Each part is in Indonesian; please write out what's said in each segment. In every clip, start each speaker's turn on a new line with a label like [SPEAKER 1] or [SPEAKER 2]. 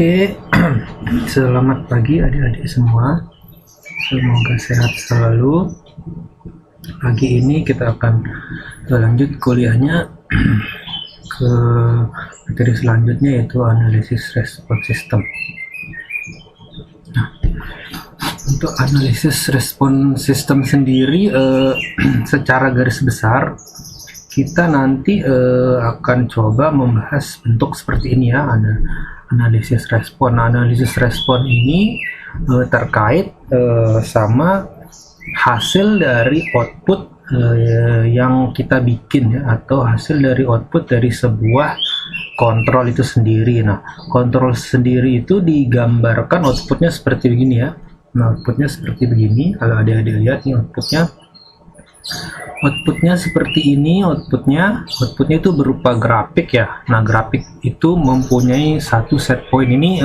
[SPEAKER 1] Oke, selamat pagi adik-adik semua. Semoga sehat selalu. Pagi ini kita akan lanjut kuliahnya ke materi selanjutnya, yaitu analisis respon sistem. Nah, untuk analisis respon sistem sendiri secara garis besar kita nanti akan coba membahas bentuk seperti ini ya, ada analisis respon. Analisis respon ini terkait sama hasil dari output yang kita bikin ya, atau hasil dari output dari sebuah kontrol itu sendiri. Nah, kontrol sendiri itu digambarkan outputnya seperti begini ya. Nah, outputnya seperti begini. Kalau adik-adik lihat nih outputnya seperti ini. Outputnya itu berupa grafik ya. Nah, grafik itu mempunyai satu set point. Ini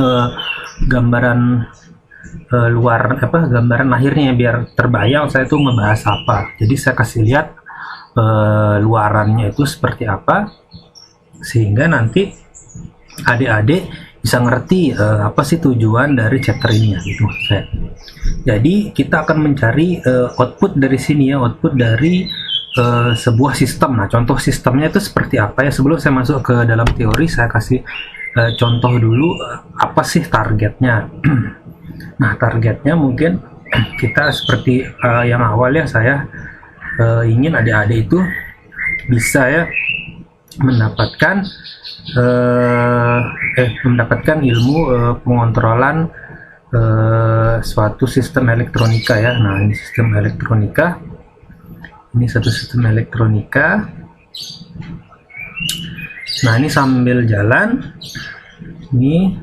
[SPEAKER 1] gambaran gambaran akhirnya, biar terbayang saya tuh membahas apa. Jadi saya kasih lihat luarannya itu seperti apa, sehingga nanti adik-adik bisa ngerti apa sih tujuan dari chapter ini ya, gitu saya. Jadi kita akan mencari output dari sini ya, output dari sebuah sistem. Nah, contoh sistemnya itu seperti apa ya. Sebelum saya masuk ke dalam teori, saya kasih contoh dulu apa sih targetnya. Nah, targetnya mungkin kita seperti yang awal ya, saya ingin adik-adik itu bisa ya mendapatkan ilmu pengontrolan suatu sistem elektronika ya. Nah, ini sistem elektronika, ini satu sistem elektronika. Nah, ini sambil jalan ini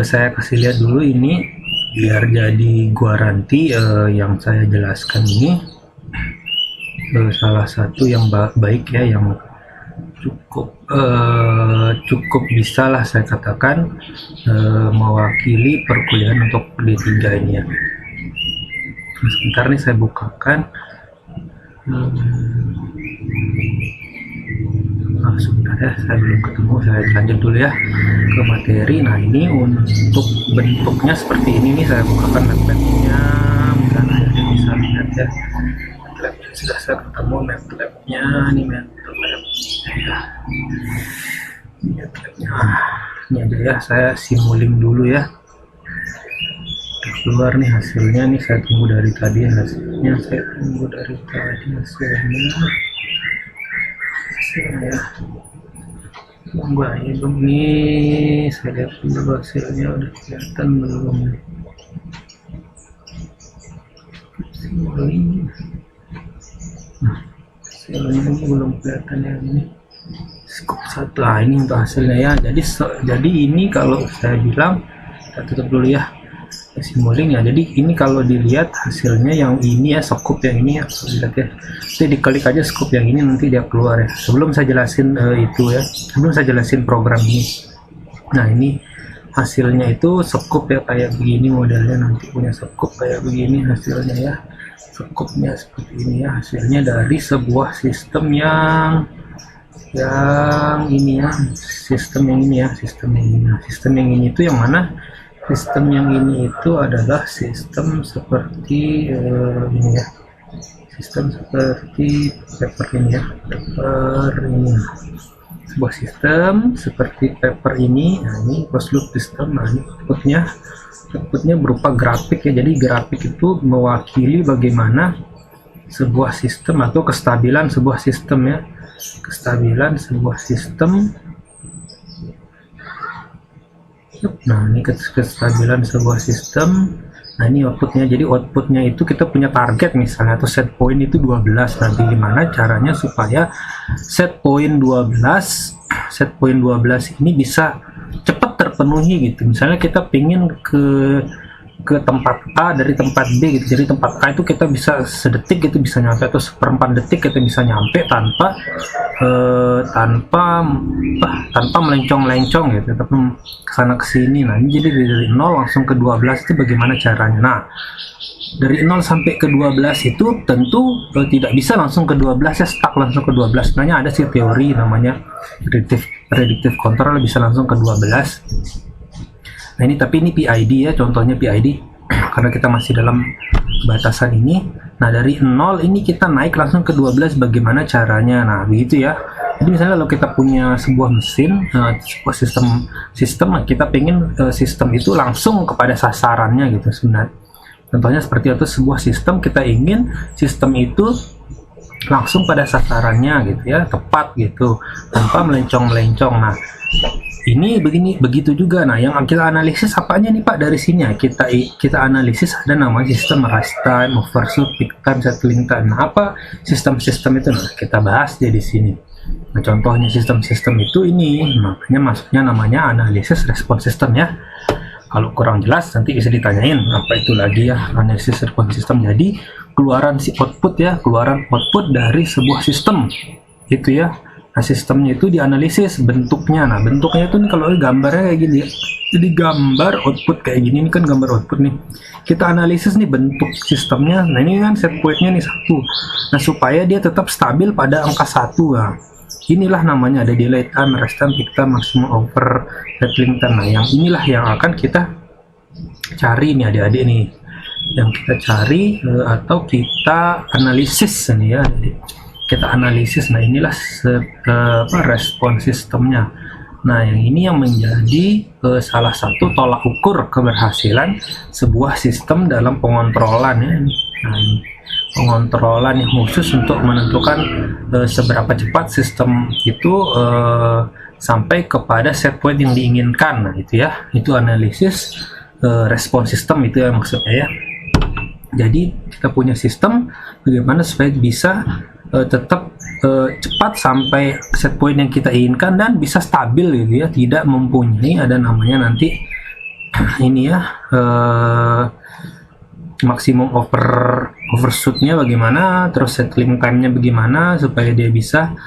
[SPEAKER 1] saya kasih lihat dulu ini, biar jadi garanti yang saya jelaskan ini salah satu yang baik ya, yang cukup bisa lah saya katakan mewakili perkuliahan untuk D3 ini ya. Sebentar nih saya bukakan. Sebentar ya, saya belum ketemu. Saya lanjut dulu ya ke materi. Nah, ini untuk bentuknya seperti ini nih, saya bukakan MATLAB-nya, misalnya adik bisa lihat ya. MATLAB-nya sudah saya ketemu, MATLAB-nya nih, MATLAB-nya. Ini aja ya, saya simulin dulu ya. Keluar nih hasilnya nih, saya tunggu dari tadi hasilnya, ya. Tunggu aja dong nih, saya lihat dulu hasilnya udah kelihatan belum. Nah, hasilnya ini belum kelihatan ya, ini skop 1. Nah, ini untuk hasilnya ya. Jadi ini kalau saya bilang, kita tutup dulu ya simulin ya. Jadi ini kalau dilihat hasilnya yang ini ya, skop yang ini ya, lihat ya. Jadi diklik aja skop yang ini, nanti dia keluar ya. Sebelum saya jelasin itu ya, sebelum saya jelasin program ini. Nah, ini hasilnya itu skop ya, kayak begini modelnya, nanti punya skop kayak begini hasilnya ya. Skopnya seperti ini ya, hasilnya dari sebuah sistem yang ini ya, sistem yang ini ya, sistem yang ini. Nah, sistem yang ini itu yang mana? Sistem yang ini itu adalah sistem seperti ini ya, sistem seperti paper ini ya, paper ini, sebuah sistem seperti paper ini. Nah, ini closed loop system. Nah, ini outputnya berupa grafik ya. Jadi grafik itu mewakili bagaimana sebuah sistem atau kestabilan sebuah sistem ya, kestabilan sebuah sistem. Nah, ini kestabilan sebuah sistem. Nah, ini outputnya. Jadi outputnya itu kita punya target misalnya, atau set point itu 12. Nanti gimana caranya supaya set point 12 ini bisa cepat terpenuhi gitu. Misalnya kita pingin ke tempat A dari tempat B gitu. Jadi tempat A itu kita bisa sedetik gitu bisa nyampe, atau seperempat detik kita bisa nyampe tanpa melencong-lencong gitu, tapi kesana kesini. Nah, ini jadi dari 0 langsung ke 12 itu bagaimana caranya. Nah, dari 0 sampai ke 12 itu tentu tidak bisa langsung ke 12 ya, stuck langsung ke 12. Sebenarnya ada sih teori namanya predictive control, bisa langsung ke 12. Nah ini tapi ini PID ya, contohnya PID karena kita masih dalam batasan ini. Nah dari 0 ini kita naik langsung ke 12, bagaimana caranya? Nah begitu ya. Jadi misalnya kalau kita punya sebuah mesin, sebuah sistem kita pengen sistem itu langsung kepada sasarannya gitu sebenarnya. Contohnya seperti itu, sebuah sistem kita ingin sistem itu langsung pada sasarannya gitu ya, tepat gitu, tanpa melencong-melencong. Nah ini begitu juga. Nah yang kita analisis apanya nih Pak dari sini ya, kita analisis ada namanya sistem rest time, overshoot, peak time, settling time. Nah apa sistem-sistem itu? Nah kita bahas dia di sini. Nah contohnya sistem-sistem itu ini, makanya masuknya namanya analisis respons system ya. Kalau kurang jelas nanti bisa ditanyain apa itu lagi ya, analisis respons system. Jadi keluaran si output ya, keluaran output dari sebuah sistem itu ya. Nah sistemnya itu dianalisis bentuknya. Nah bentuknya itu nih kalau gambarnya kayak gini ya, jadi gambar output kayak gini, ini kan gambar output nih, kita analisis nih bentuk sistemnya. Nah ini kan set pointnya nih 1. Nah supaya dia tetap stabil pada angka 1. Nah inilah namanya ada delay time, rest time, peak time, maximum over, settling time. Nah yang inilah yang akan kita cari nih adik-adik nih, yang kita cari atau kita analisis nih ya, kita analisis. Nah inilah respon sistemnya. Nah yang ini yang menjadi salah satu tolak ukur keberhasilan sebuah sistem dalam pengontrolan ya. Nah ini pengontrolan yang khusus untuk menentukan seberapa cepat sistem itu sampai kepada set point yang diinginkan. Nah itu ya, itu analisis respon sistem itu ya maksudnya ya. Jadi kita punya sistem bagaimana supaya bisa tetap cepat sampai set point yang kita inginkan dan bisa stabil gitu ya, tidak mempunyai ada namanya nanti ini ya maksimum overshootnya bagaimana, terus settling time-nya bagaimana supaya dia bisa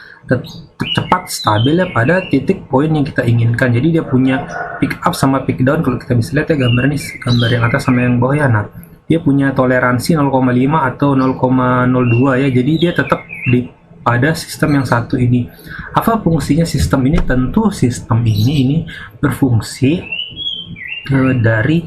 [SPEAKER 1] cepat stabil ya pada titik poin yang kita inginkan. Jadi dia punya pick up sama pick down. Kalau kita bisa lihat ya gambar ini, gambar yang atas sama yang bawah ya. Nah dia punya toleransi 0,5 atau 0,02 ya, jadi dia tetap pada sistem yang satu ini. Apa fungsinya sistem ini? Tentu sistem ini berfungsi dari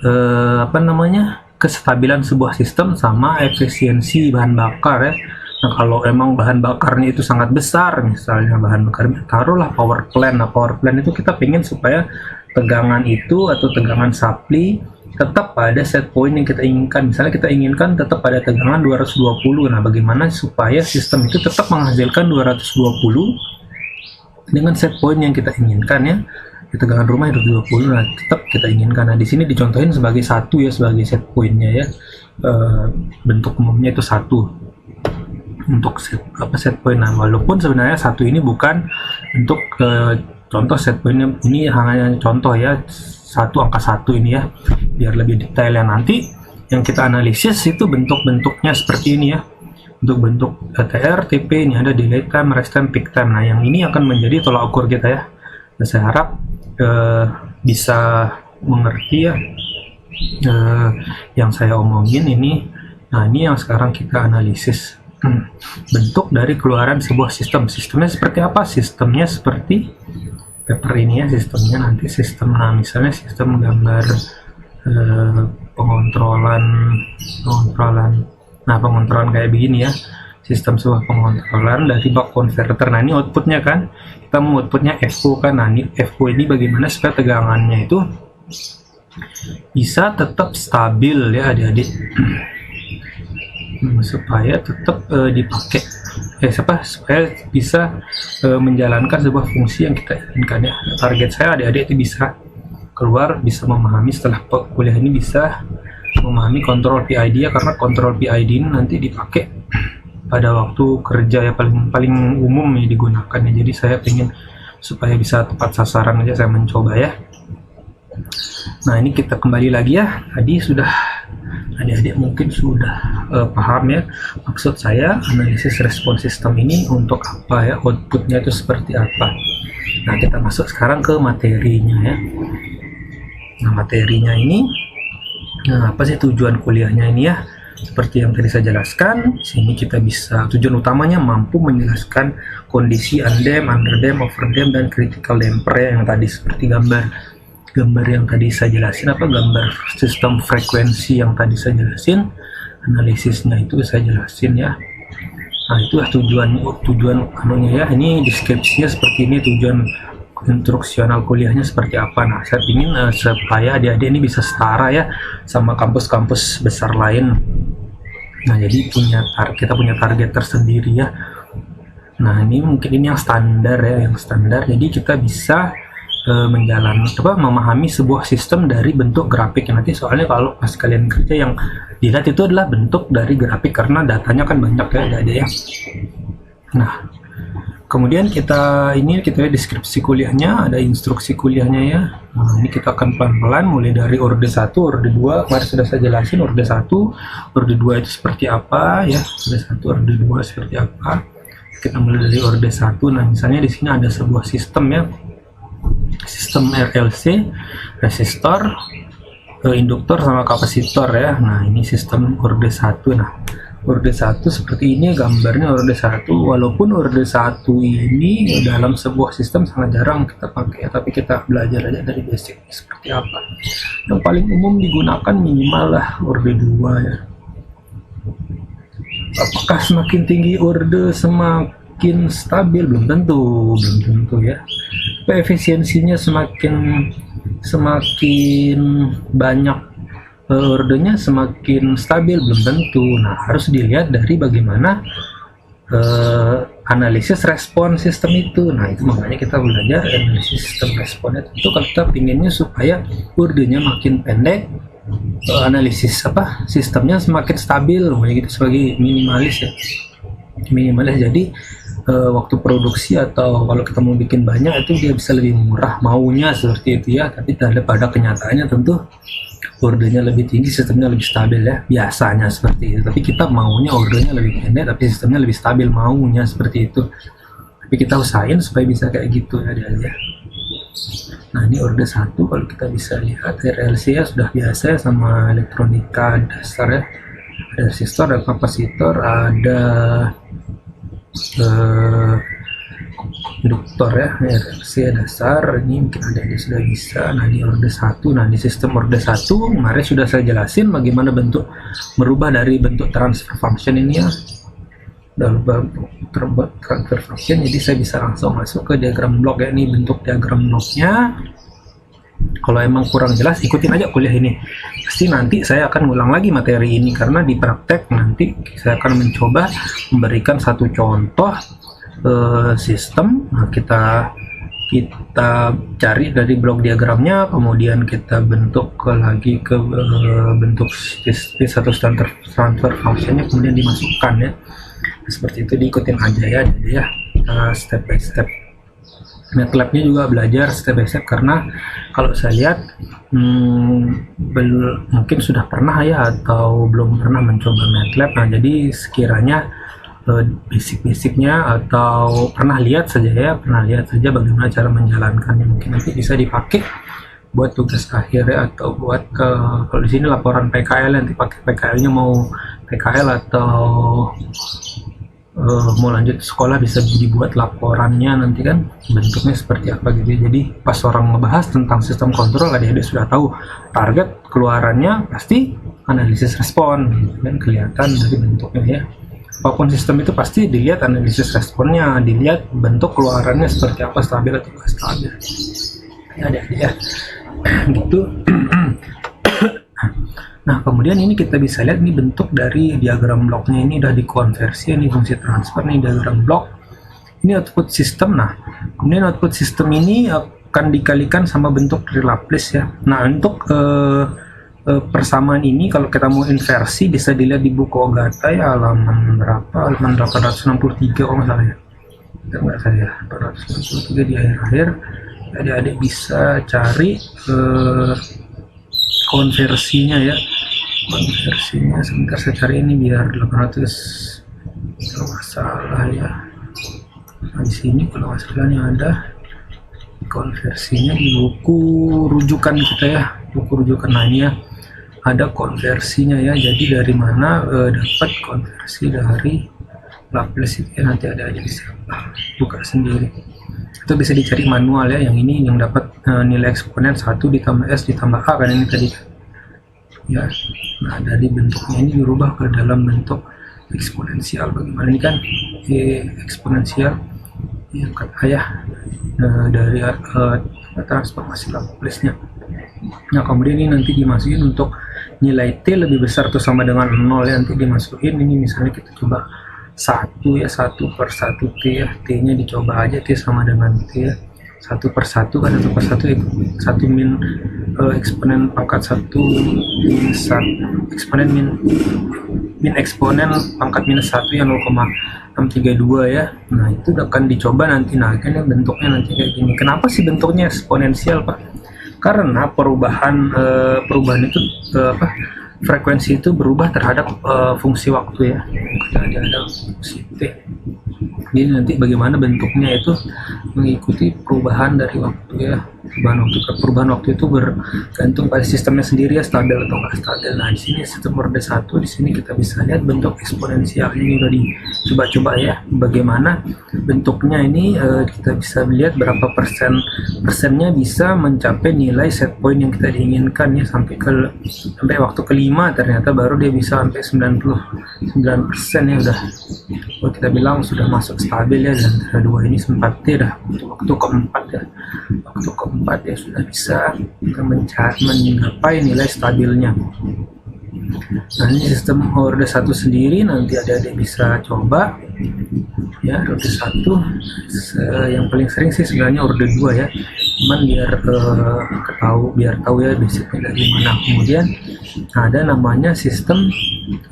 [SPEAKER 1] apa namanya, kestabilan sebuah sistem sama efisiensi bahan bakar ya. Nah kalau emang bahan bakarnya itu sangat besar, misalnya bahan bakar, taruhlah power plant. Nah power plant itu kita pengen supaya tegangan itu atau tegangan supply tetap pada set point yang kita inginkan. Misalnya kita inginkan tetap pada tegangan 220. Nah bagaimana supaya sistem itu tetap menghasilkan 220 dengan set point yang kita inginkan ya, di tegangan rumah 220. Nah tetap kita inginkan. Nah di sini dicontohin sebagai 1 ya, sebagai set pointnya ya. Bentuk umumnya itu 1 untuk set point. Nah walaupun sebenarnya 1 ini bukan untuk contoh set pointnya, ini hanya contoh ya, 1 angka 1 ini ya, biar lebih detail ya. Nanti yang kita analisis itu bentuk-bentuknya seperti ini ya, bentuk TR, TP, ini ada delay time, rest time, peak time. Nah yang ini akan menjadi tolak ukur kita ya. Nah, saya harap bisa mengerti ya yang saya omongin ini. Nah ini yang sekarang kita analisis bentuk dari keluaran sebuah sistem. Sistemnya seperti apa? Sistemnya seperti paper ini ya, sistemnya nanti sistem, nah misalnya sistem gambar pengontrolan. Nah pengontrolan kayak begini ya, sistem sebuah pengontrolan dari buck converter. Nah ini outputnya kan, kita mau outputnya FO kan. Nah ini FO ini bagaimana supaya tegangannya itu bisa tetap stabil ya adik-adik, supaya tetap dipakai supaya bisa menjalankan sebuah fungsi yang kita inginkan ya. Target saya adik-adik itu bisa keluar, bisa memahami setelah kuliah ini, bisa memahami kontrol PID ya, karena kontrol PID ini nanti dipakai pada waktu kerja ya, paling umum ya digunakan ya. Jadi saya ingin supaya bisa tepat sasaran aja saya mencoba ya. Nah ini kita kembali lagi ya, tadi sudah adik-adik mungkin sudah paham ya maksud saya analisis respon sistem ini untuk apa ya, outputnya itu seperti apa. Nah kita masuk sekarang ke materinya ya. Nah materinya ini, nah apa sih tujuan kuliahnya ini ya, seperti yang tadi saya jelaskan. Sini kita bisa, tujuan utamanya mampu menjelaskan kondisi undamp, underdamped, overdamp, dan critical damper ya, yang tadi seperti gambar gambar yang tadi saya jelasin, gambar sistem frekuensi yang tadi saya jelasin, analisisnya itu saya jelasin ya. Nah, itulah tujuan anunya ya. Ini deskripsinya seperti ini, tujuan instruksional kuliahnya seperti apa. Nah, saya ingin supaya adik-adik ini bisa setara ya sama kampus-kampus besar lain. Nah, jadi kita punya target tersendiri ya. Nah, ini mungkin ini yang standar ya, yang standar. Jadi kita bisa memahami sebuah sistem dari bentuk grafik. Nanti soalnya kalau pas kalian kerja yang dilihat itu adalah bentuk dari grafik karena datanya kan banyak ya ada ya. Nah, kemudian kita lihat deskripsi kuliahnya, ada instruksi kuliahnya ya. Nah, ini kita akan pelan-pelan mulai dari orde 1, orde 2. Kemarin sudah saya jelasin orde 1, orde 2 itu seperti apa ya. Orde 1, orde 2 seperti apa. Kita mulai dari orde 1. Nah, misalnya di sini ada sebuah sistem ya. Sistem RLC, resistor, induktor sama kapasitor ya. Nah, ini sistem orde 1. Nah, orde 1 seperti ini gambarnya orde 1, walaupun orde 1 ini dalam sebuah sistem sangat jarang kita pakai, tapi kita belajar aja dari basic seperti apa. Yang paling umum digunakan minimal lah orde 2 ya. Apakah semakin tinggi orde semakin stabil? Belum tentu ya. Tapi efisiensinya semakin banyak ordenya semakin stabil, belum tentu. Nah, harus dilihat dari bagaimana analisis respon sistem itu. Nah, itu makanya kita belajar analisis sistem responnya. Tentu kalau kita pinginnya supaya ordenya makin pendek, analisis sistemnya semakin stabil, gitu sebagai minimalis ya. Minimalis, jadi waktu produksi atau kalau kita mau bikin banyak itu dia bisa lebih murah, maunya seperti itu ya. Tapi pada kenyataannya tentu ordenya lebih tinggi, sistemnya lebih stabil ya, biasanya seperti itu. Tapi kita maunya ordenya lebih pendek tapi sistemnya lebih stabil, maunya seperti itu. Tapi kita usahain supaya bisa kayak gitu ya dia. Nah, ini orde 1 kalau kita bisa lihat RLC ya sudah biasa ya, sama elektronika dasar ya. Ada resistor, ada kapasitor, ada induktor ya, RLC dasar. Ini mungkin ada yang sudah bisa. Nah, ini orde 1. Nah, di sistem orde 1 kemarin sudah saya jelasin bagaimana bentuk merubah dari bentuk transfer function ini ya. Transfer function, jadi saya bisa langsung masuk ke diagram blok ya. Ini bentuk diagram bloknya. Kalau emang kurang jelas, ikutin aja kuliah ini. Pasti nanti saya akan ulang lagi materi ini karena di praktek nanti saya akan mencoba memberikan satu contoh sistem. Nah, kita cari dari blok diagramnya, kemudian kita bentuk lagi ke bentuk satu transfer functionnya, kemudian dimasukkan ya. Seperti itu, diikutin aja ya. Jadi ya step by step. MATLAB-nya juga belajar step by step karena kalau saya lihat mungkin sudah pernah ya atau belum pernah mencoba MATLAB. Nah, jadi sekiranya basic-basicnya atau pernah lihat saja bagaimana cara menjalankannya, mungkin nanti bisa dipakai buat tugas akhir ya, atau buat kalau di sini laporan PKL, nanti pakai PKL-nya mau PKL atau mau lanjut sekolah bisa dibuat laporannya nanti kan bentuknya seperti apa gitu. Jadi pas orang ngebahas tentang sistem kontrol, adik-adik sudah tahu target keluarannya pasti analisis respon gitu kan, kelihatan dari bentuknya ya. Apapun sistem itu pasti dilihat analisis responnya, dilihat bentuk keluarannya seperti apa, stabil atau tidak stabil ya adik-adik ya gitu. Nah, kemudian ini kita bisa lihat nih bentuk dari diagram bloknya, ini udah dikonversi, ini fungsi transfer nih diagram blok, ini output sistem. Nah, kemudian output sistem ini akan dikalikan sama bentuk dari Laplace ya. Nah, untuk persamaan ini kalau kita mau inversi bisa dilihat di buku Ogata ya, halaman berapa, halaman 863 kalau nggak salah ya, nggak saya 863 di akhir-akhir. Adik-adik bisa cari konversinya ya, konversinya sebentar saya cari ini biar 800 kalau nggak salah ya. Nah, di sini kalau nggak salah ini ada konversinya di buku rujukan kita ya, buku rujukan. Nah, ini ya ada konversinya ya, jadi dari mana dapat konversi dari Laplace itu ya, nanti ada aja bisa buka sendiri, itu bisa dicari manual ya. Yang ini yang dapat nilai eksponen 1 ditambah S ditambah A kan ini tadi ya. Nah dari bentuknya ini dirubah ke dalam bentuk eksponensial. Bagaimana ini kan eksponensial ya kan ayah dari transformasi Laplace-nya. Nah kemudian ini nanti dimasukin untuk nilai T lebih besar atau sama dengan 0 ya, nanti dimasukin ini misalnya kita coba 1 ya, 1 per 1 T ya, T nya dicoba aja T sama dengan T ya, 1 per 1 kan, 1 per 1 min eksponen pangkat 1 minus 1 eksponen min eksponen pangkat minus 1 ya 0,632 ya. Nah itu akan dicoba nanti, nah kan bentuknya nanti kayak gini. Kenapa sih bentuknya eksponensial Pak? Karena perubahan itu frekuensi itu berubah terhadap fungsi waktu ya. Jadi ada fungsi T. Jadi nanti bagaimana bentuknya itu mengikuti perubahan dari waktu ya. Perubahan waktu itu bergantung pada sistemnya sendiri ya, stabil atau nggak stabil. Nah di sini sistem orde 1, di sini kita bisa lihat bentuk eksponensial ini udah dicoba-coba ya. Bagaimana bentuknya ini kita bisa lihat berapa persennya bisa mencapai nilai set point yang kita inginkan ya, sampai waktu kelima ternyata baru dia bisa sampai 99% ya udah. Kalau kita bilang sudah masuk stabil ya, dan antara dua ini sempat dah waktu keempat ya. Waktu keempat ya sudah bisa mencapai nilai stabilnya. Nah ini sistem orde 1 sendiri nanti adik-adik bisa coba ya. Orde 1 yang paling sering sih sebenarnya orde 2 ya, cuman biar tahu ya basicnya dari mana. Kemudian ada namanya sistem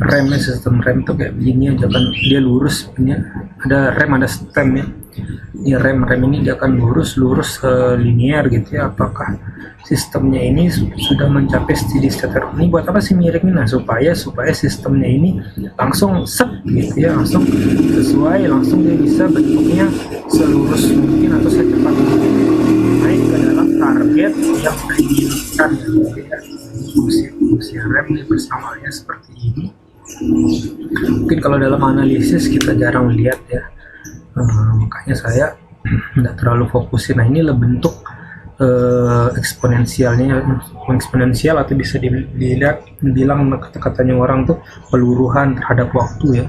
[SPEAKER 1] rem ya. Sistem rem tuh kayak begini aja kan, dia lurus punya, ada rem ada stem ya. Ini rem ini dia akan lurus linear gitu ya. Apakah sistemnya ini sudah mencapai steady state? Ini buat apa sih miringin? Nah supaya sistemnya ini langsung set gitu ya, langsung sesuai, langsung dia bisa bentuknya selurus mungkin atau secepat mungkin naik ke dalam target yang diinginkan gitu ya. Fungsi rem ini bersamanya seperti ini. Mungkin kalau dalam analisis kita jarang lihat ya, makanya saya tidak terlalu fokusin. Nah ini bentuk eksponensial atau bisa dibilang kata-katanya orang tuh peluruhan terhadap waktu ya,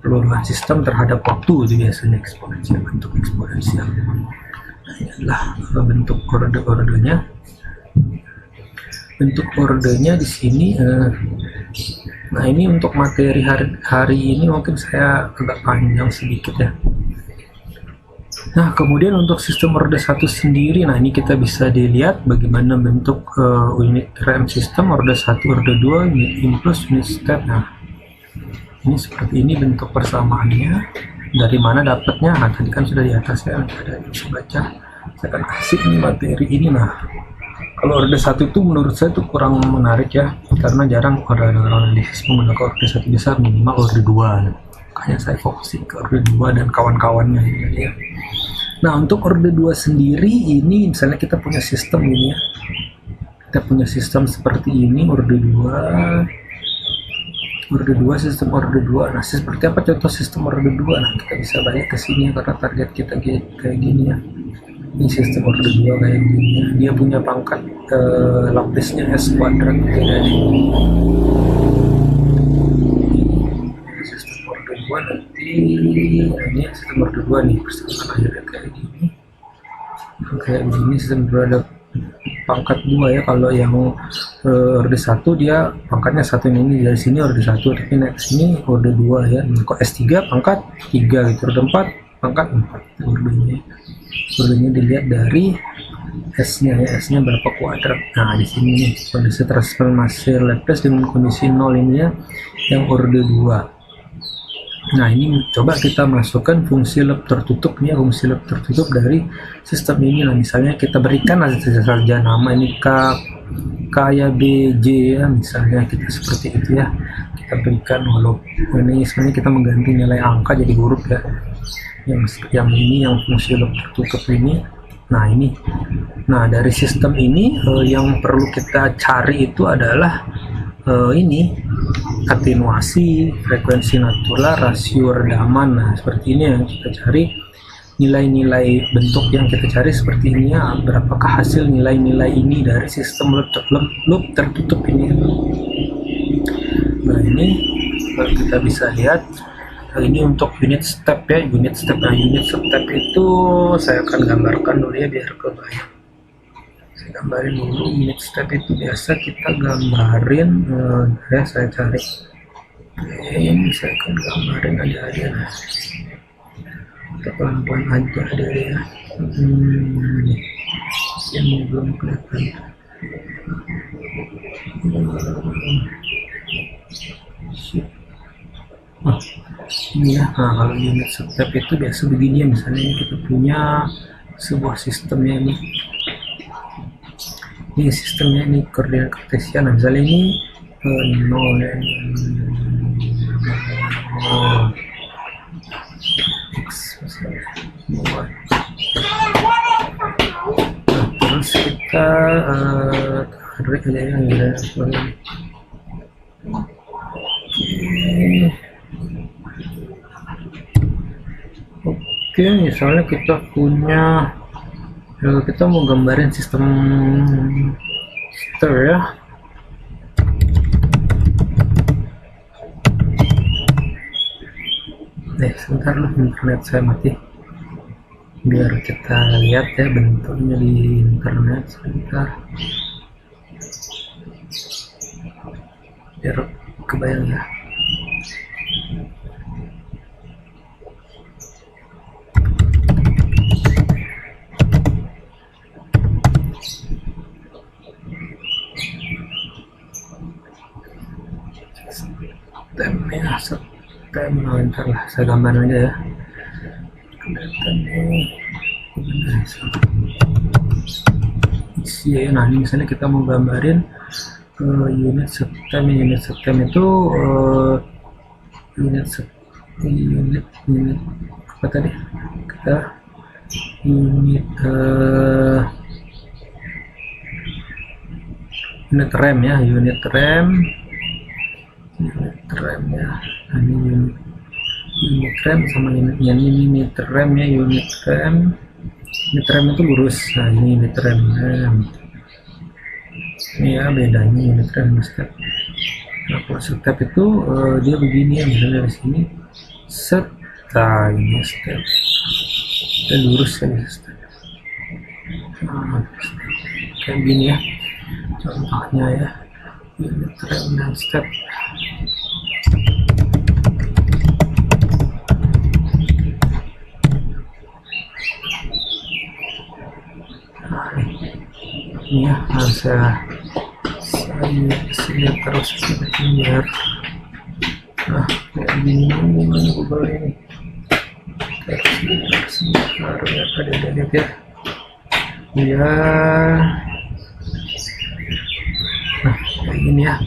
[SPEAKER 1] peluruhan sistem terhadap waktu itu biasanya eksponensial, bentuk eksponensial. Nah, ini adalah bentuk ordenya. Bentuk ordenya di sini. Nah ini untuk materi hari ini mungkin saya agak panjang sedikit ya. Nah kemudian untuk sistem orde 1 sendiri, nah ini kita bisa dilihat bagaimana bentuk unit rem sistem orde 1, orde 2, unit impuls, unit step. Nah ini seperti ini bentuk persamaannya. Dari mana dapatnya? Nah tadi kan sudah di atas ya, ada bisa baca. Saya akan kasih ini materi ini. Nah kalau orde 1 itu menurut saya itu kurang menarik ya, karena jarang orang analisis menggunakan orde 1 besar, minimal orde 2. Makanya saya fokusin ke orde 2 dan kawan-kawannya ya. Nah untuk orde 2 sendiri ini misalnya kita punya sistem ini ya, kita punya sistem seperti ini, orde 2, sistem orde 2. Nah seperti apa contoh sistem orde 2? Nah kita bisa balik ke sini karena target kita kayak gini ya. Ini sistem orde 2 kayak gini ya. Dia punya pangkat Laplace-nya S kuadrat kayak gini. Sistem orde 2 nanti ini sistem orde 2 nih, persamaan akhirnya kayak gini. Sistem orde 2 ada pangkat 2 ya. Kalau yang orde 1 dia pangkatnya 1, ini dari sini orde 1, tapi naik sini orde 2 ya. Kok S3 pangkat 3 gitu, orde 4 pangkat 4 ordenya dilihat dari S-nya ya, S-nya berapa kuadrat. Nah di sini nih kondisi transformasi Laplace dengan kondisi 0 ini ya, yang orde 2. Nah ini coba kita masukkan fungsi loop tertutup nih, fungsi loop tertutup dari sistem ini. Nah misalnya kita berikan saja nama ini K ya, B, J ya, misalnya kita seperti itu ya. Kita berikan walaupun ini sebenarnya kita mengganti nilai angka jadi huruf ya. Yang ini yang fungsi loop tertutup ini. Nah ini, nah dari sistem ini yang perlu kita cari itu adalah ini atenuasi, frekuensi natural, rasio redaman. Nah seperti ini yang kita cari nilai-nilai bentuk yang kita cari seperti ini ya, berapakah hasil nilai-nilai ini dari sistem loop tertutup ini. Nah ini kita bisa lihat ini untuk unit step ya, unit step. Nah unit step itu saya akan gambarkan dulu ya biar kebayang. Saya gambarin dulu unit step itu biasa kita gambarin ya, saya cari. Oke, ini saya akan gambarin aja. Kita pelan-pelan aja deh ya. Ini belum kelihatan. Ini ya. Nah kalau unit step itu biasa begini ya, misalnya ini kita punya sebuah sistemnya ini sistemnya ini koordinat kartesian. Nah misalnya ini 0 ya, X misalnya. Nah, terus kita tarik aja yang ini. Oke, misalnya kita punya kita mau gambarin sistem stir ya. Sebentar loh, internet saya mati. Biar kita lihat ya bentuknya di internet sebentar. Biar kebayang ya. Bentar lah, saya gambar aja ya. Kelihatan nih. Nah ini misalnya kita mau gambarin unit system itu unit apa tadi? Kita unit RAM ya, unit RAM ya. Nah, ini unit RAM sama unitnya ini unit RAM ya, unit RAM itu lurus. Nah ini unit RAM ini ya, bedanya unit RAM dan step. Nah kalau step itu dia begini ya, misalnya dari sini set, nah ini step dan lurus ya step. Nah, kayak gini ya contohnya ya, unit RAM dan step. Ini ya, saya terus biar kayak gini Google ini sebentar ya, ada lihat ya kayak gini ya,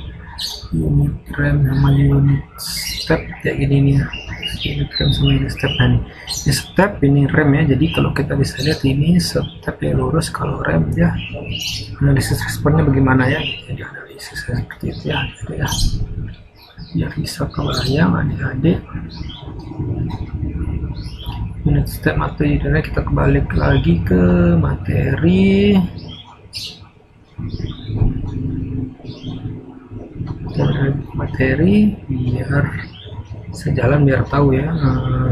[SPEAKER 1] unit RAM sama unit step kayak gini nih ya, unit RAM sama unit step. Nah ini step, ini RAM ya, jadi kalau kita bisa lihat ini step ya lurus, kalau RAM ya analisis responnya bagaimana ya, jadi analisis seperti itu ya, gitu ya, biar bisa kebayang adik-adik. Unit step materi, kita kembali lagi ke materi. Biar sejalan biar tahu ya,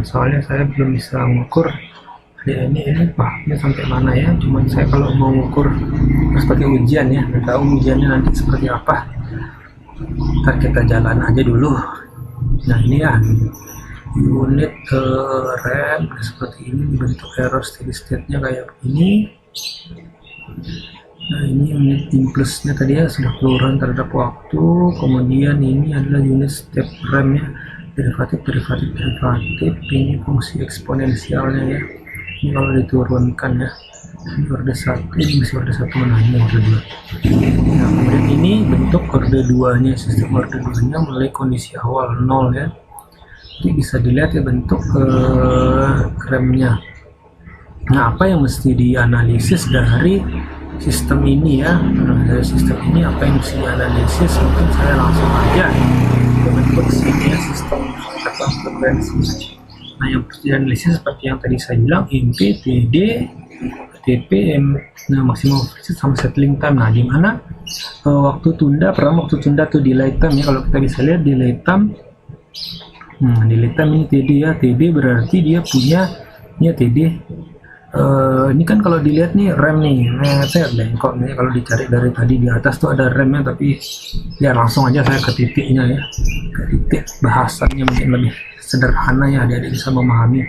[SPEAKER 1] soalnya saya belum bisa mengukur ini pahamnya sampai mana ya, cuman saya kalau mau mengukur harus pakai ujian ya, nggak tahu ujiannya nanti seperti apa, ntar kita jalan aja dulu. Nah ini ya unit RAM seperti ini, bentuk error steady state-nya kayak begini. Nah ini unit impulsnya tadi ya, sudah peluruhan terhadap waktu. Kemudian ini adalah unit step RAM ya, derivatif. Ini fungsi eksponensialnya ya, ini kalau diturunkan ya, ini orde 1, ini masih orde 1, mana ini orde 2. Nah kemudian ini bentuk orde 2 nya, sistem orde 2 nya mulai kondisi awal 0 ya. Jadi bisa dilihat ya bentuk RAM-nya. Nah apa yang mesti dianalisis dari sistem ini ya, dari sistem ini apa yang mesti dianalisis, mungkin saya langsung aja ke bentuk sini ya, sistem atau frekuensi. Nah, yang perlu dianalisis seperti yang tadi saya bilang, MP, TD, TP, nah maksimum overshoot sama settling time. Nah, di mana waktu tunda, pertama waktu tunda tuh delay time ya. Kalau kita bisa lihat delay time, delay time ini TD ya. TD berarti dia punya ya TD. Ini kan kalau dilihat nih rem nih, saya bengkok nih kalau dicari dari tadi di atas tuh ada remnya, tapi ya langsung aja saya ke titiknya ya, ke titik bahasanya mungkin lebih sederhana ya, adik-adik bisa memahami.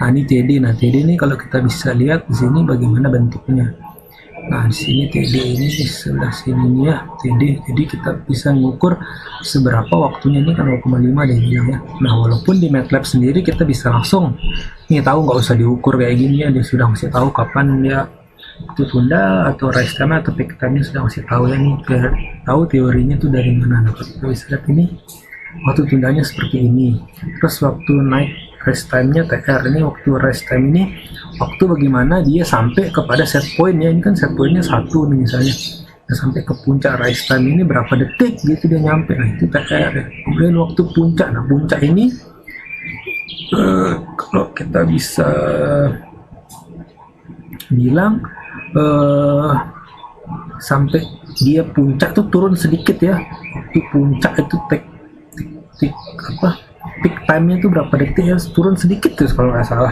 [SPEAKER 1] Nah, ini TD. Nah, TD ini kalau kita bisa lihat di sini bagaimana bentuknya. Nah, di sini TD ini di sebelah sini ya TD. Jadi kita bisa mengukur seberapa waktunya, ini kan 0,5 dia bilang ya. Nah, walaupun di MATLAB sendiri kita bisa langsung nih tahu, nggak usah diukur kayak gini ya, dia sudah masih tahu kapan dia itu tunda atau rise time atau peak time-nya sudah masih tahu ya, nih biar tahu teorinya tuh dari mana. Nah, kita bisa lihat ini waktu tundanya seperti ini, terus waktu naik rest time-nya TR, ini waktu rest time ini waktu bagaimana dia sampai kepada set point ya, ini kan set point-nya 1 nih misalnya, nah, sampai ke puncak rest time ini berapa detik gitu dia nyampe, nah itu TR ya. Kemudian waktu puncak, nah puncak ini kalau kita bisa bilang sampai dia puncak tuh turun sedikit ya, waktu puncak itu peak time-nya itu berapa detik ya, turun sedikit tuh kalau nggak salah.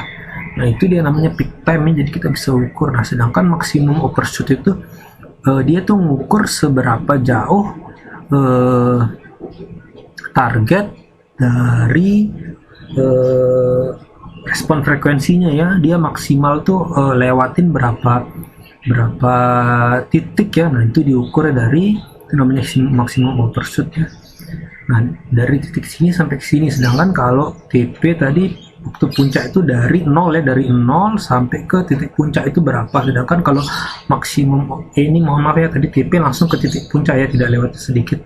[SPEAKER 1] Nah, itu dia namanya peak time-nya, jadi kita bisa ukur. Nah, sedangkan maksimum overshoot itu dia tuh ngukur seberapa jauh target dari respon frekuensinya ya, dia maksimal tuh lewatin berapa titik ya. Nah, itu diukur dari, itu namanya maksimum overshoot ya. Nah, dari titik sini sampai ke sini. Sedangkan kalau TP tadi waktu puncak itu dari 0 ya, dari 0 sampai ke titik puncak itu berapa. Sedangkan kalau maksimum ini mohon maaf ya, tadi TP langsung ke titik puncak ya, tidak lewat sedikit.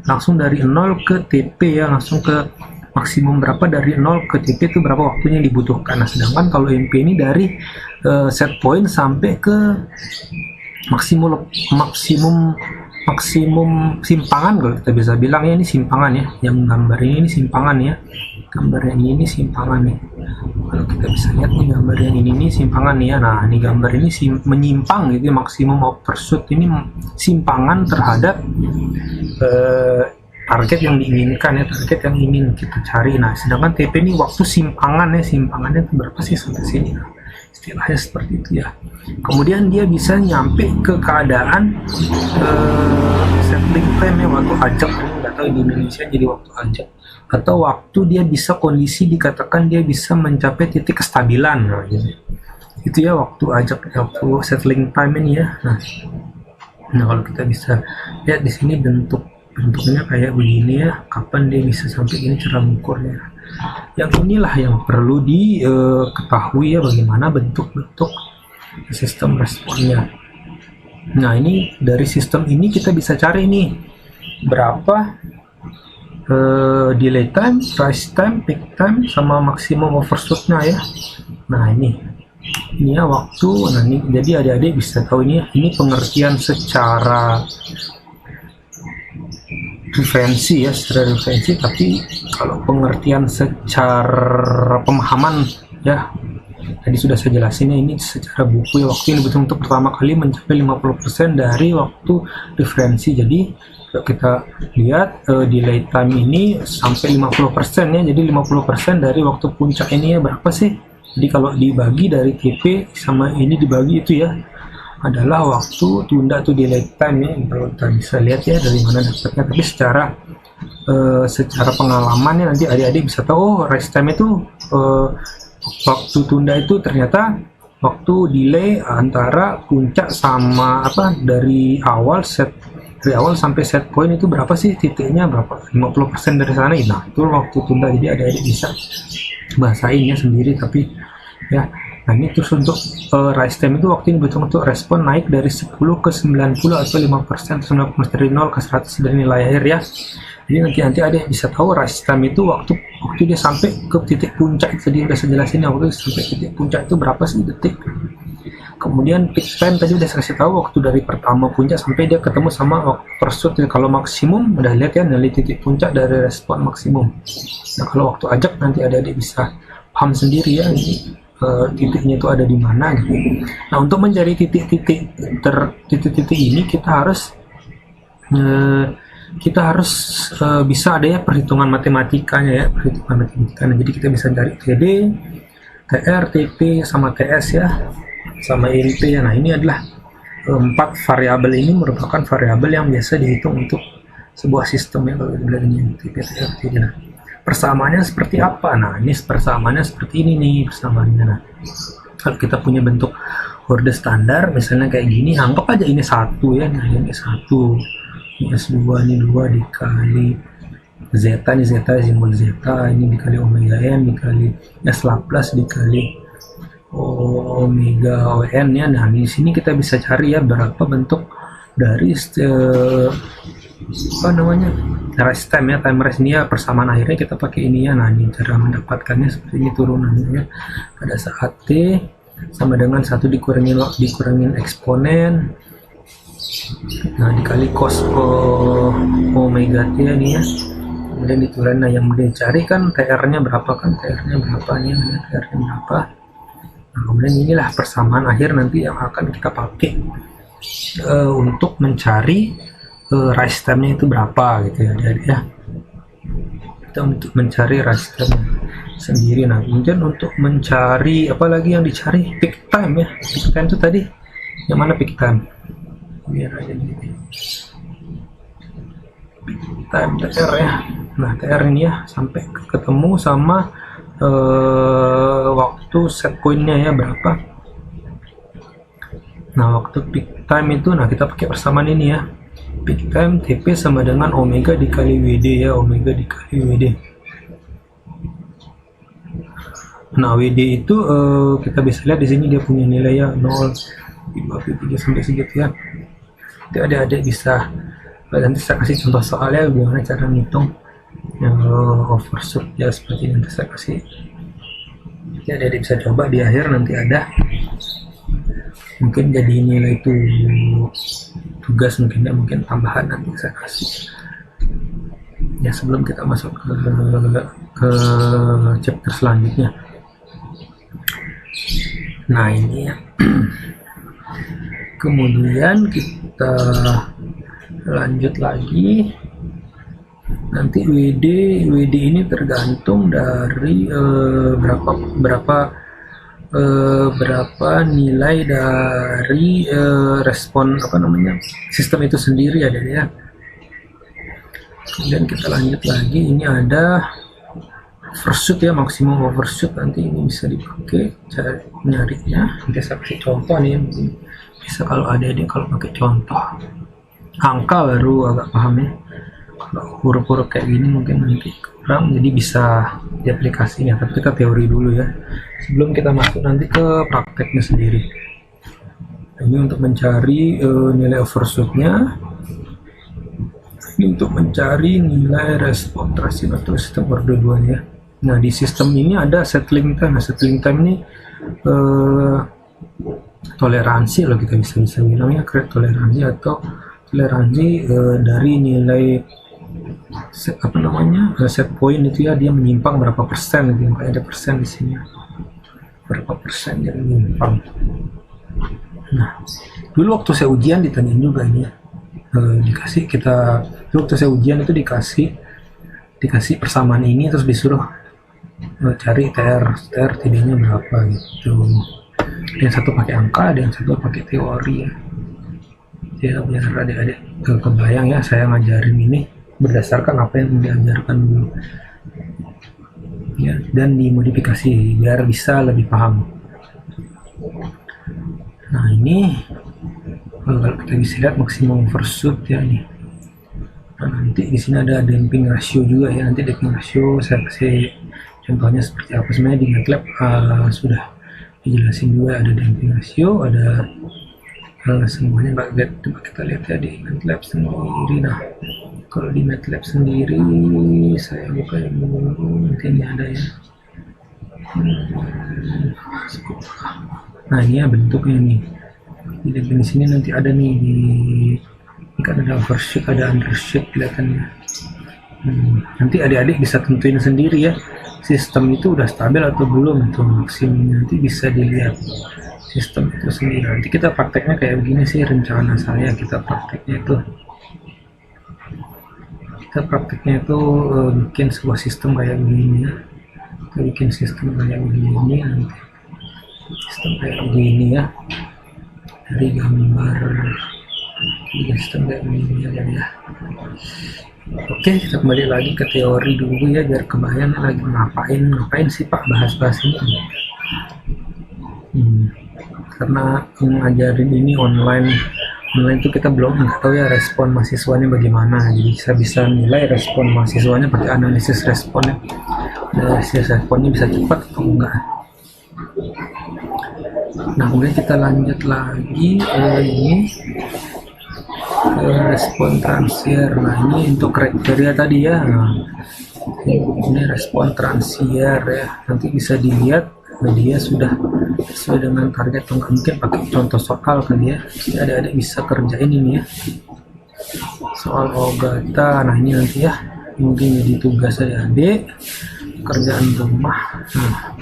[SPEAKER 1] Langsung dari 0 ke TP ya, langsung ke maksimum berapa, dari 0 ke TP itu berapa waktunya yang dibutuhkan. Nah, sedangkan kalau MP ini dari set point sampai ke maksimum simpangan, kalau kita bisa bilang ya, ini simpangan ya, yang gambar ini simpangan ya, gambar yang ini simpangan nih. Kalau kita bisa lihat nih gambar yang ini simpangan nih ya. Nah, ini gambar ini menyimpang gitu, maksimum overshoot ini simpangan terhadap target yang diinginkan ya, target yang ingin kita cari. Nah, sedangkan TP ini waktu simpangan ya, simpangannya itu berapa sih sampai sini. Nah, istilahnya seperti itu ya. Kemudian dia bisa nyampe ke keadaan settling time ya, waktu ajak, nggak tahu di Indonesia jadi waktu ajak, atau waktu dia bisa kondisi dikatakan dia bisa mencapai titik kestabilan. Nah, gitu. Itu ya waktu ajak, waktu settling time ini ya. Nah, kalau kita bisa lihat di sini bentuknya kayak begini ya, kapan dia bisa sampai ini cara mengukurnya. Yang inilah yang perlu diketahui ya, bagaimana bentuk-bentuk sistem responnya. Nah, ini dari sistem ini kita bisa cari nih berapa delay time, rise time, peak time, sama maksimum overshootnya ya. Nah, ini ya waktu. Nah, ini jadi adik-adik bisa tahu ini pengertian secara referensi ya, secara referensi, tapi kalau pengertian secara pemahaman ya tadi sudah saya jelasin ya, ini secara buku ya, waktu ini betul untuk pertama kali mencapai 50% dari waktu referensi. Jadi kalau kita lihat delay time ini sampai 50% ya, jadi 50% dari waktu puncak ini ya berapa sih. Jadi kalau dibagi dari TP sama ini dibagi itu ya adalah waktu tunda atau delay time ya. Kalau kita bisa lihat ya dari mana dapatnya, tapi secara pengalaman ya nanti adik-adik bisa tahu rest time itu waktu tunda itu ternyata waktu delay antara puncak sama dari awal sampai set point itu berapa sih titiknya, berapa 50% dari sana. Nah, itu waktu tunda, jadi adik-adik bisa bahasain ya sendiri. Tapi ya, nah ini terus untuk rise time itu waktu ini betul untuk respon naik dari 10 ke 90 atau 5%, 90% dari 0 ke 100 dari nilai akhir ya. Jadi nanti ada bisa tahu rise time itu waktu dia sampai ke titik puncak. Tadi udah saya jelasin ya, waktu sampai titik puncak itu berapa sih detik. Kemudian peak time tadi udah saya kasih tahu waktu dari pertama puncak sampai dia ketemu sama overshoot. Kalau maksimum udah lihat ya, nilai titik puncak dari respon maksimum. Nah kalau waktu ajak nanti adik-adik bisa paham sendiri ya, ini titiknya itu ada di mana gitu. Nah untuk mencari titik-titik ini kita harus bisa ada ya perhitungan matematikanya ya, perhitungan matematikanya. Jadi kita bisa cari TD, TR, TP sama TS ya, sama INP ya. Nah ini adalah 4 variabel ini merupakan variabel yang biasa dihitung untuk sebuah sistem ya, kalau dibilang ini TP, TR, TD. Nah persamaannya seperti apa? Nah ini persamaannya seperti ini nih persamaannya. Nah kalau kita punya bentuk horde standar misalnya kayak gini, anggap aja ini 1 ya, nah ini 1, ini S2, ini 2 dikali zeta, ini zeta simbol zeta, ini dikali omega n dikali S Laplace dikali omega n ya. Nah di sini kita bisa cari ya berapa bentuk dari rise time ya, time rise ini ya, persamaan akhirnya kita pakai ini ya. Nah ini cara mendapatkannya seperti ini turunannya ya. Pada saat T sama dengan 1 dikurangin eksponen, nah dikali cos omega T ya nih ya, kemudian ditulen. Nah yang dicari kan TR nya berapa, nih TR nya berapa. Nah kemudian inilah persamaan akhir nanti yang akan kita pakai untuk mencari rise time-nya itu berapa gitu ya, ya. Kita untuk mencari rise time sendiri. Nah kemudian untuk mencari apa lagi yang dicari, peak time ya. Peak time itu tadi yang mana peak time, biar aja gitu. Peak time TR ya. Nah TR ini ya sampai ketemu sama waktu set pointnya ya berapa. Nah waktu peak time itu, nah kita pakai persamaan ini ya, peak time TP sama dengan omega dikali WD ya, omega dikali WD. Nah WD itu kita bisa lihat di sini dia punya nilai ya 0,3 sampai segitu ya. Jadi adik-adik bisa, nanti saya kasih contoh soalnya bagaimana cara ngitung overshoot ya, seperti nanti saya kasih. Jadi adik-adik bisa coba di akhir nanti ada mungkin jadi nilai itu tugas mungkin tambahan nanti saya kasih ya sebelum kita masuk ke chapter selanjutnya. Nah ini ya kemudian kita lanjut lagi. Nanti WD ini tergantung dari berapa nilai dari respon sistem itu sendiri ada ya. Kemudian kita lanjut lagi, ini ada overshoot ya, maksimum overshoot. Nanti ini bisa dipakai cara nyarinya. Nanti saya kasih contoh nih, bisa kalau adik-adik kalau pakai contoh angka baru agak paham ya. Kalau huruf-huruf kayak gini mungkin nanti kurang, jadi bisa di aplikasinya. Tapi kita teori dulu ya sebelum kita masuk nanti ke prakteknya sendiri. Ini untuk mencari nilai overshootnya, ini untuk mencari nilai respon tracing atau sistem order 2 nya. Nah di sistem ini ada settling time. Nah settling time ini toleransi loh, kita bisa bilang ya, toleransi atau toleransi dari nilai set point itu ya, dia menyimpang berapa persen gitu, ada persen di sini berapa persen yang menyimpang. Nah dulu waktu saya ujian ditanyain juga ini ya, waktu saya ujian itu dikasih persamaan ini terus disuruh cari TR TD nya berapa gitu. Yang satu pakai angka, ada yang satu pakai teori ya biar adik-adik kebayang ya saya ngajarin ini berdasarkan apa yang diajarkan dulu ya, dan dimodifikasi biar bisa lebih paham. Nah ini kalau kita bisa lihat maksimum overshoot ya nih. Nah, nanti di sini ada damping ratio juga ya, nanti damping ratio saya kasih contohnya seperti apa. Sebenarnya di MATLAB sudah dijelasin juga, ada damping ratio, ada semuanya. Coba kita lihat ya di MATLAB sendiri. Nah kalau di MATLAB sendiri saya buka yang dulu, nanti ini ada ya. Nah ini ya bentuknya nih. Di sini nanti ada nih ini kan ada overshoot, ada undershoot kelihatannya. Nanti adik-adik bisa tentuin sendiri ya, sistem itu udah stabil atau belum. Itu maksimum nanti bisa dilihat sistem itu sendiri. Nanti kita prakteknya kayak begini sih rencana saya. Kita prakteknya itu bikin sebuah sistem kayak begini ya. Kita bikin sistem kayak begini nanti. Sistem kayak begini ya. Dari gambar sistem kayak begini ya. Oke, kita kembali lagi ke teori dulu ya, biar kebayang lagi ngapain sih Pak bahas-bahas ini. Karena ngajarin ini online itu kita belum tahu ya respon mahasiswanya bagaimana, jadi kita bisa nilai respon mahasiswanya pakai analisis responnya. Analisis responnya bisa cepat atau enggak. Nah, kemudian kita lanjut lagi ini respon transient. Nah, ini untuk kriteria tadi ya. Ini respon transient ya. Nanti bisa dilihat dia sudah sesuai dengan target atau enggak. Mungkin pakai contoh soal kali ya. Jadi adik-adik bisa kerjain ini ya. Soal Ogata. Nah, ini nanti ya. Mungkin jadi tugas adik-adik. Kerjaan rumah. Nah,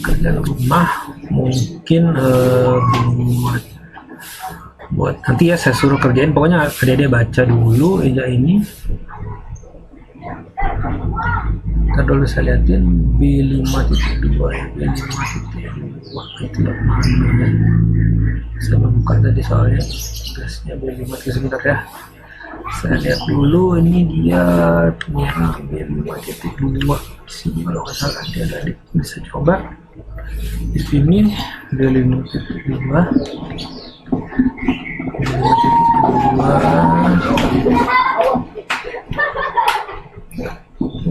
[SPEAKER 1] kerjaan rumah mungkin buat nanti ya saya suruh kerjain, pokoknya adik-adik baca dulu aja ini. Ntar dulu saya liatin B5.2 ya, B5.2 itu mana ya, saya buka tadi soalnya tugasnya B5 sebentar ya, saya lihat dulu ini dia punya B5.2 sini kalau nggak salah. Adik-adik bisa coba di sini B5.2.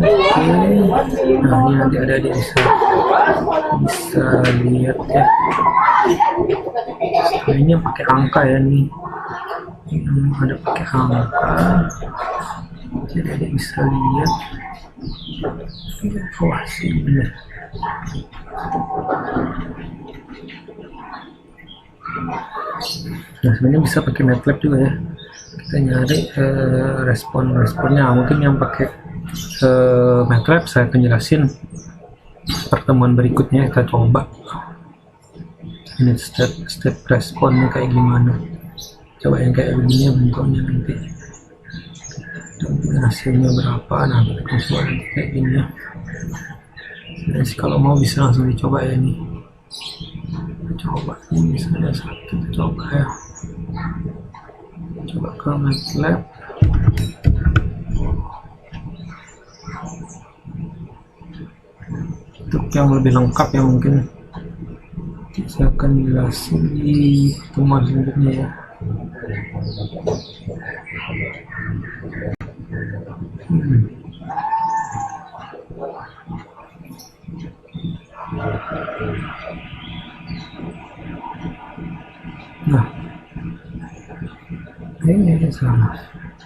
[SPEAKER 1] Nah ini nanti adik-adik bisa lihat ya. Nah, ini yang pakai angka ya nih. Ada pakai angka. Jadi adik bisa lihat. Wah sih bener. Nah sebenarnya bisa pakai MATLAB juga ya. Kita nyari responnya. Mungkin yang pakai MATLAB saya akan jelasin pertemuan berikutnya. Kita coba ini step responnya kayak gimana. Coba yang kayak begini bentuknya nanti. Dan hasilnya berapa? Nah kita coba nanti kayak gini ya. Jadi kalau mau bisa langsung dicoba ya nih. Coba ini misalnya satu, coba ya, coba ke MATLAB. Untuk yang lebih lengkap ya mungkin saya akan jelasin di pertemuan selanjutnya ya. Nah, ini salah.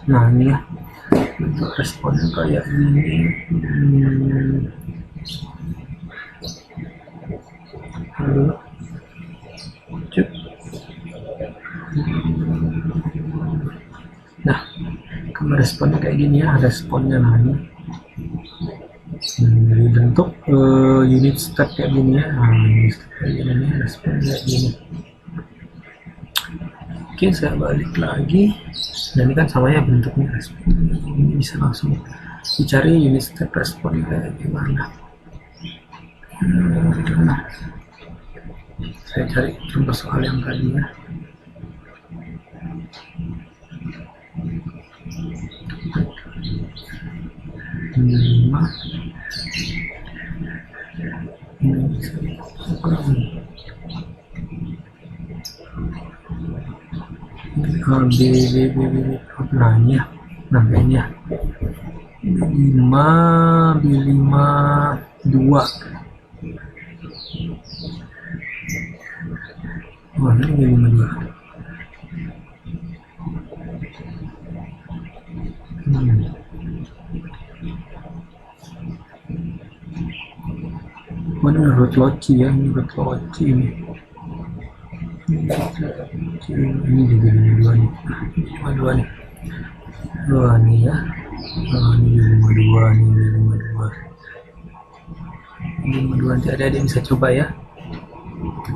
[SPEAKER 1] Nah ini ya, untuk responnya kayak ini. Lalu, nah, kalau responnya kayak gini ya, responnya nah ini. Dari bentuk unit step kayak gini ya. Nah, unit step kayak gini, responnya kayak gini. Oke, saya balik lagi. Dan ini kan sama ya bentuknya respon. Ini bisa langsung dicari unit step respon kayak gimana. Nah, saya cari contoh soal yang tadi ya. Lima. Ini bisa nanya namanya B5 2. Oh ini B5 2. ini Ruth Loci ya, ini Ruth Loci ini. Ini juga 52 nih, 52 nih. Wah nih ya, ini 52 nih, 52 nanti ada bisa coba ya,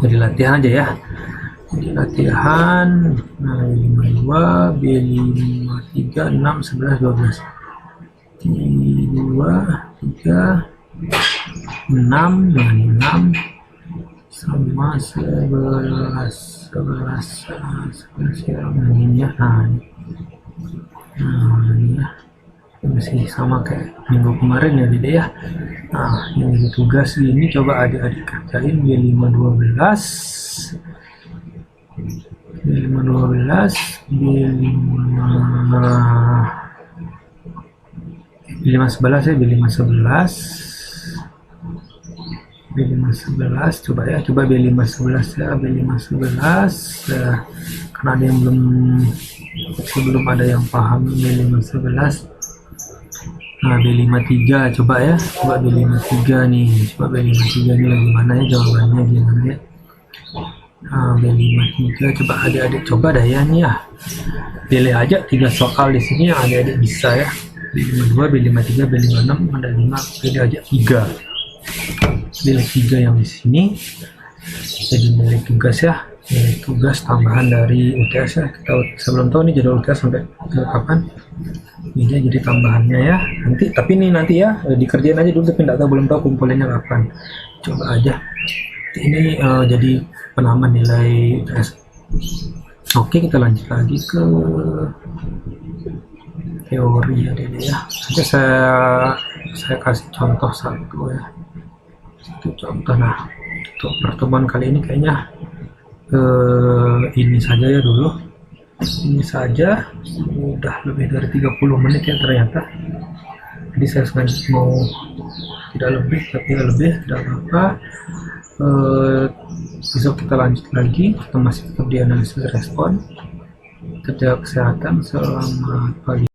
[SPEAKER 1] jadi latihan aja ya, jadi latihan. Nah 52 B53 6 11 12 2 3 6 dan 6 sama 11 yang ini ya. Nah ini ya, masih sama kayak minggu kemarin ya Dede ya. Nah ini tugas ini coba adik-adik kerjain B512 B512 B511 ya, B511 coba ya, coba B511 ya, B511 ya, karena ada yang belum ada yang paham B511. Nah B53 coba ya, coba B53 nih, coba B53 nih lagi mana ya jawabannya gimana ya. Nah B53 coba adik-adik coba dah ya nih ya, pilih aja 3 soal di sini yang adik-adik bisa ya. B52, B53, B56 ada 5, pilih aja 3, pilih 3 yang di sini. Jadi nilai tugas ya, nilai tugas tambahan dari UTS ya. Kita sebelum tahu nih jadwal UTS sampai ke kapan. Ini jadi tambahannya ya. Tapi ini nanti ya dikerjain aja dulu, tapi tidak tahu, belum tahu kumpulinnya kapan. Coba aja. Ini jadi penambah nilai UTS. Oke, kita lanjut lagi ke teori ya Dede ya. Nanti saya kasih contoh satu ya. Satu contoh. Nah, untuk pertemuan kali ini kayaknya ini saja ya dulu. Ini saja, sudah lebih dari 30 menit ya ternyata. Jadi saya sengaja mau tidak lebih, tapi lebih tidak apa-apa. Besok kita lanjut lagi, kita masih tetap di analisis respon kerja kesehatan. Selamat pagi.